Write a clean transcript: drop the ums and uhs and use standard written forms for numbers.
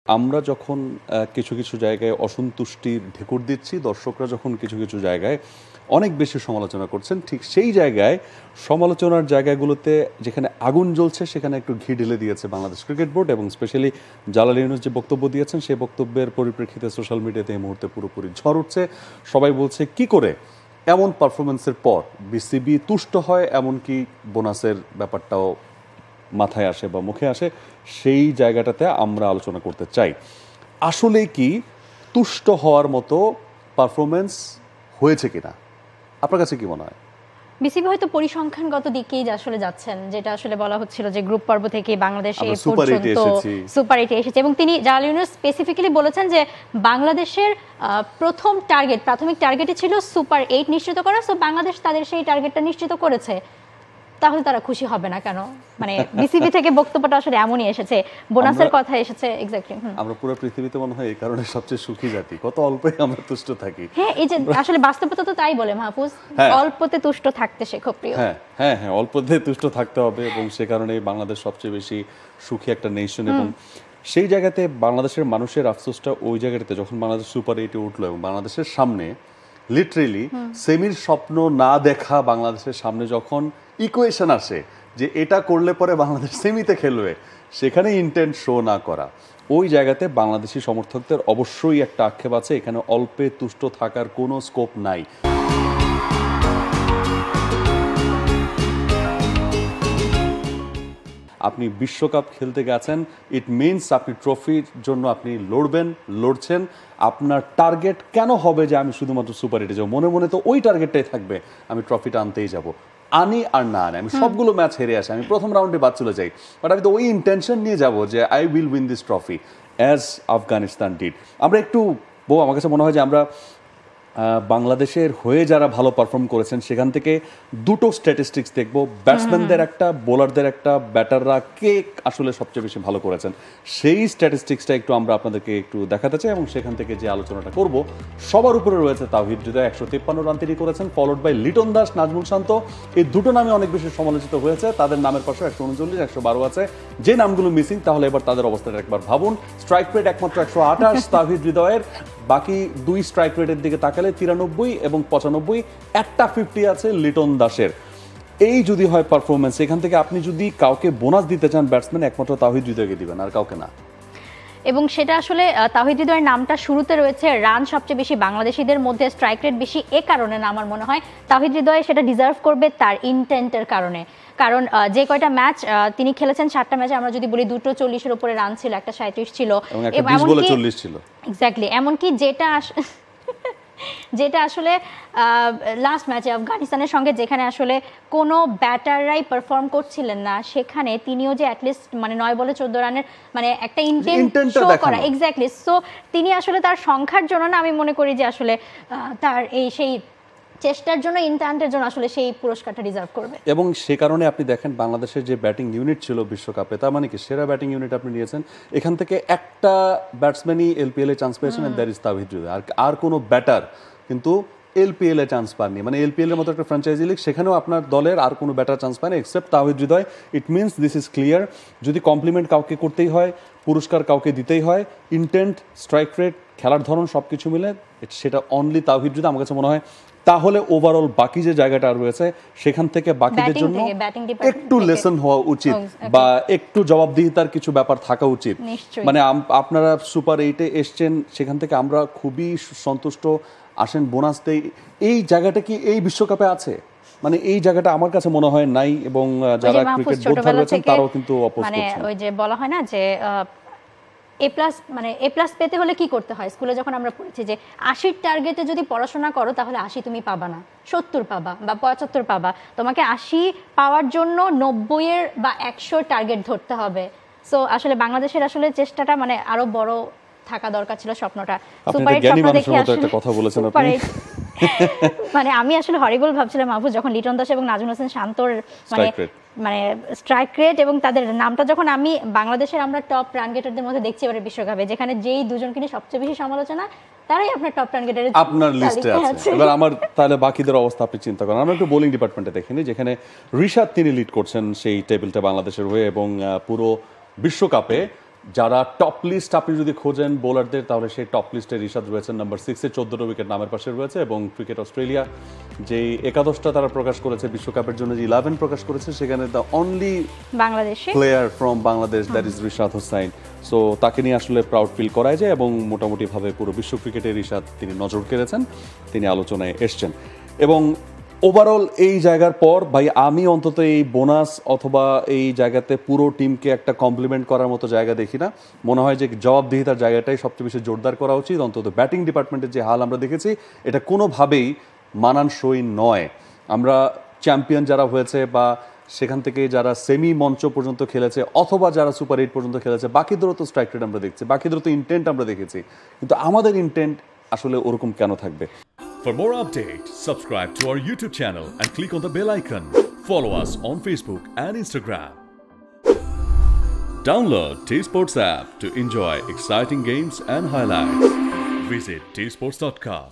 আমরা যখন কিছু, কিছু জায়গায় অসন্তুষ্টির ঢেকুর দিচ্ছি, দর্শকরা যখন কিছু, কিছু জায়গায় অনেক বেশি সমালোচনা করছেন, ঠিক সেই জায়গায় সমালোচনার জায়গাগুলোতে যেখানে আগুন জ্বলছে সেখানে একটু ঘি ঢেলে দিয়েছে বাংলাদেশ ক্রিকেট বোর্ড এবং স্পেশালি জালাল ইউনুস যে বক্তব্য দিয়েছেন সেই বক্তব্যের পরিপ্রেক্ষিতে সোশ্যাল মিডিয়াতে এই মুহূর্তে পুরোপুরি ঝড় উঠছে। সবাই বলছে কি করে এমন পারফরমেন্সের পর বিসিবি তুষ্ট হয়, এমনকি বোনাসের ব্যাপারটাও মাথায় আসে বা মুখে আসে, সেই জায়গাটাতে আমরা আলোচনা করতে চাই। আসলে কি তুষ্ট হওয়ার মতো পারফরমেন্স হয়েছে কিনা, আপনার কাছে কি মনে হয়? বিসিবি হয়তো পরিসংখ্যানগত দিকেই আসলে যাচ্ছেন, যেটা আসলে বলা হচ্ছিল যে গ্রুপ পর্ব থেকে বাংলাদেশ এই পর্যন্ত সুপার 8 এসেছে এবং তিনি জালাল ইউনুস স্পেসিফিক্যালি বলেছেন যে বাংলাদেশের প্রাথমিক টার্গেটই ছিল সুপার 8 নিশ্চিত করা। সো বাংলাদেশ তাদের সেই টার্গেটটা নিশ্চিত করেছে, তাহলে তারা খুশি হবে না কেন? মানে বিসিবি থেকে বক্তব্যটা আসলে এমনই এসেছে, বোনাসের কথা এসেছে। এক্স্যাক্টলি, আমরা পুরো পৃথিবীতে মনে হয় এই কারণে সবচেয়ে সুখী জাতি, কত অল্পে আমরা তুষ্ট থাকি। হ্যাঁ, এই যে আসলে বাস্তবতা তো তাই বলে মাহফুজ, অল্পতে তুষ্ট থাকতে শেখো প্রিয়। হ্যাঁ হ্যাঁ হ্যাঁ, অল্পতে তুষ্ট থাকতে হবে এবং সে কারণেই বাংলাদেশ সবচেয়ে বেশি সুখী একটা নেশন। এবং সেই জায়গাতে বাংলাদেশের মানুষের আফসোসটা ওই জায়গাটাতে যখন বাংলাদেশ সুপার 8-এ উঠলো এবং বাংলাদেশের সামনে লিটারেলি সেমির স্বপ্ন না দেখা বাংলাদেশের সামনে যখন ইকুয়েশন আসে যে এটা করলে পরে বাংলাদেশ সেমিতে খেলবে, সেখানে ইন্টেন্ট শো না করা, ওই জায়গাতে বাংলাদেশি সমর্থকদের অবশ্যই একটা আক্ষেপ আছে, এখানে অল্পে তুষ্ট থাকার কোনো স্কোপ নাই। আপনি বিশ্বকাপ খেলতে গেছেন, ইট মিনস আপনি ট্রফির জন্য আপনি লড়ছেন। আপনার টার্গেট কেন হবে যে আমি শুধুমাত্র সুপার 8-এ যাবো? মনে মনে তো ওই টার্গেটটাই থাকবে, আমি ট্রফিটা আনতেই যাব, আনি আর না আনি, আমি সবগুলো ম্যাচ হেরে আসি, আমি প্রথম রাউন্ডে বাদ চলে যাই, বাট আমি তো ওই ইন্টেনশন নিয়ে যাব যে I will win this trophy as Afghanistan did. আমরা একটু আমার কাছে মনে হয় যে আমরা বাংলাদেশের হয়ে যারা ভালো পারফর্ম করেছেন সেখান থেকে দুটো স্ট্যাটিস্টিক্স দেখব, ব্যাটসম্যানদের একটা, বোলারদের একটা, ব্যাটাররা কে আসলে সবচেয়ে বেশি ভালো করেছেন সেই স্ট্যাটিস্টিক্সটা একটু আমরা আপনাদেরকে একটু দেখাতে চাই এবং সেখান থেকে যে আলোচনাটা করব, সবার উপরে রয়েছে তাওহিদ হৃদয়, 153 রান তিনি করেছেন, ফলোড বাই লিটন দাস, নাজমুল শান্ত। এই দুটো নামে অনেক বেশি সমালোচিত হয়েছে, তাদের নামের পাশে 139, 112 আছে, যে নামগুলো মিসিং তাহলে এবার তাদের অবস্থাটা একবার ভাবুন। স্ট্রাইক রেট একমাত্র 128 তাওহিদ হৃদয়ের, বাকি দুই স্ট্রাইক রেটের দিকে তাকালে 93 এবং 95, একটা 50 আছে লিটন দাসের। এই যদি হয় পারফরমেন্স, এখান থেকে আপনি যদি কাউকে বোনাস দিতে চান ব্যাটসম্যান, একমাত্র তাওহিদ হৃদয়কে দিবেন, আর কাউকে না। এবং সেটা আসলে তাওহিদ হৃদয়ের নামটা শুরুতে রয়েছে, রান সবচেয়ে বেশি বাংলাদেশিদের মধ্যে, স্ট্রাইক রেট বেশি, এ কারণে না আমার মনে হয় তাওহিদ হৃদয় সেটা ডিজার্ভ করবে তার ইন্টেন্টের কারণে। কারণ যে কয়টা ম্যাচ তিনি খেলেছেন, 7টা ম্যাচে আমরা যদি বলি, দুটো 40-এর উপরে রান ছিল, একটা 37 ছিল, এক্স্যাক্টলি। এমনকি যেটা আসলে লাস্ট ম্যাচে আফগানিস্তানের সঙ্গে যেখানে আসলে কোনো ব্যাটাররাই পারফর্ম করছিলেন না, সেখানে তিনিও যে অ্যাটলিস্ট মানে 9 বলে 14 রানের মানে একটা ইন্টেন্ট শো করা, এক্স্যাক্টলি। সো তিনি আসলে তার সংখ্যার জন্য না, আমি মনে করি যে আসলে তার সেই চেষ্টার জন্য, ইন্টেন্টের জন্য আসলে সেই পুরস্কারটা রিজার্ভ করবে। এবং সে কারণে আপনি দেখেন বাংলাদেশের যে ব্যাটিং ইউনিট ছিল বিশ্বকাপে, তার মানে কি সেরা ব্যাটিং ইউনিট আপনি নিয়েছেন, এখান থেকে একটা ব্যাটসম্যানই এলপিএল এ চান্স পেয়েছেন, and that is Towhid Hridoy. আর কোনো ব্যাটার কিন্তু এলপিএল এ চান্স পাননি, মানে এলপিএল এর মতো একটা ফ্র্যাঞ্চাইজি লিগ, সেখানেও আপনার দলের আর কোনো ব্যাটার চান্স পায়নি except Towhid Hridoy. It means this is clear, যদি কমপ্লিমেন্ট কাউকে করতেই হয়, পুরস্কার কাউকে দিতেই হয়, ইন্টেন্ট, স্ট্রাইক রেট, খেলার ধরন সবকিছু মিলে সেটা অনলি তাওহিদ হৃদয় আমার কাছে মনে হয়। তাহলে ওভারঅল বাকি যে জায়গাটা রয়েছে সেখান থেকে বাকিদের জন্য একটু লেসন হওয়া উচিত বা একটু জবাবদিহিতার কিছু ব্যাপার থাকা উচিত। মানে আপনারা সুপার 8-এ এসছেন, সেখান থেকে আমরা খুবই সন্তুষ্ট, আসেন বোনাসতেই, এই জায়গাটা কি এই বিশ্বকাপে আছে? মানে এই জায়গাটা আমার কাছে মনে হয় নাই, এবং যারা ক্রিকেট বোর্ড রয়েছেন তারাও কিন্তু অপোজ করছেন। মানে ওই যে বলা হয় না যে এ প্লাস পেতে হলে কি করতে হয়, স্কুলে যখন আমরা পড়েছি যে 80-র টার্গেটে যদি পড়াশোনা করো তাহলে 80 তুমি পাবা না, 70 পাবা বা 75 পাবা, তোমাকে 80 পাওয়ার জন্য 90-এর বা 100-র টার্গেট ধরতে হবে। সো আসলে বাংলাদেশের আসলে চেষ্টাটা মানে আরো বড় থাকা দরকার ছিল, স্বপ্নটা। সুপার 8 স্বপ্ন দেখে আসলে একটা কথা বলেছেন আপনি, মানে আমি আসলে হরিবল ভাবছিলাম মাহফুজ, যখন লিটন দাস এবং নাজমুল হোসেন শান্তর মানে স্ট্রাইক রেট এবং তাদের নামটা যখন আমি বাংলাদেশের আমরা টপ রান গেটারদের মধ্যে দেখছি এবারে বিশ্বকাপে, যেখানে যেই দুজনকে নিয়ে সবচেয়ে বেশি সমালোচনা, তারাই আপনার টপ রান গেটারে আপনার লিস্টে আছে। এবার আমার তাহলে বাকিদের অবস্থা আপনি চিন্তা করেন। আমরা একটু বোলিং ডিপার্টমেন্টে দেখিনি, যেখানে রিশাদ তিনি লিড করছেন সেই টেবিলটা বাংলাদেশের হয়ে, এবং পুরো বিশ্বকাপে যারা টপ লিস্ট আপনি যদি খোঁজেন বোলারদের, তাহলে সেই টপ লিস্টে রিশাদ রয়েছেন নাম্বার 6-এ, 14টা উইকেট নামের পাশে রয়েছে। এবং ক্রিকেট অস্ট্রেলিয়া যেই 11টা তারা প্রকাশ করেছে বিশ্বকাপের জন্য, যে 11 প্রকাশ করেছে, সেখানে দ্য অনলি বাংলাদেশে player from Bangladesh that is Rishad Hossain. So তাকে নিয়ে আসলে প্রাউড ফিল করায় যায় এবং মোটামুটিভাবে পুরো বিশ্ব ক্রিকেটে রিশাদ তিনি নজর কেড়েছেন, তিনি আলোচনায় এসছেন। এবং ওভারঅল এই জায়গার পর ভাই আমি অন্তত এই বোনাস অথবা এই জায়গাতে পুরো টিমকে একটা কমপ্লিমেন্ট করার মতো জায়গা দেখি না। মনে হয় যে জবাবদিহিতার জায়গাটাই সবচেয়ে বেশি জোরদার করা উচিত। অন্তত ব্যাটিং ডিপার্টমেন্টের যে হাল আমরা দেখেছি, এটা কোনোভাবেই মানানসই নয়। আমরা চ্যাম্পিয়ন যারা হয়েছে বা সেখান থেকে যারা সেমি মঞ্চ পর্যন্ত খেলেছে অথবা যারা সুপার 8 পর্যন্ত খেলেছে, বাকিদেরও তো স্ট্রাইক রেট আমরা দেখছি, বাকিদেরও তো ইন্টেন্ট আমরা দেখেছি, কিন্তু আমাদের ইন্টেন্ট আসলে ওরকম কেন থাকবে? For more updates, subscribe to our YouTube channel and click on the bell icon. Follow us on Facebook and Instagram. Download T-Sports app to enjoy exciting games and highlights. Visit tsports.com.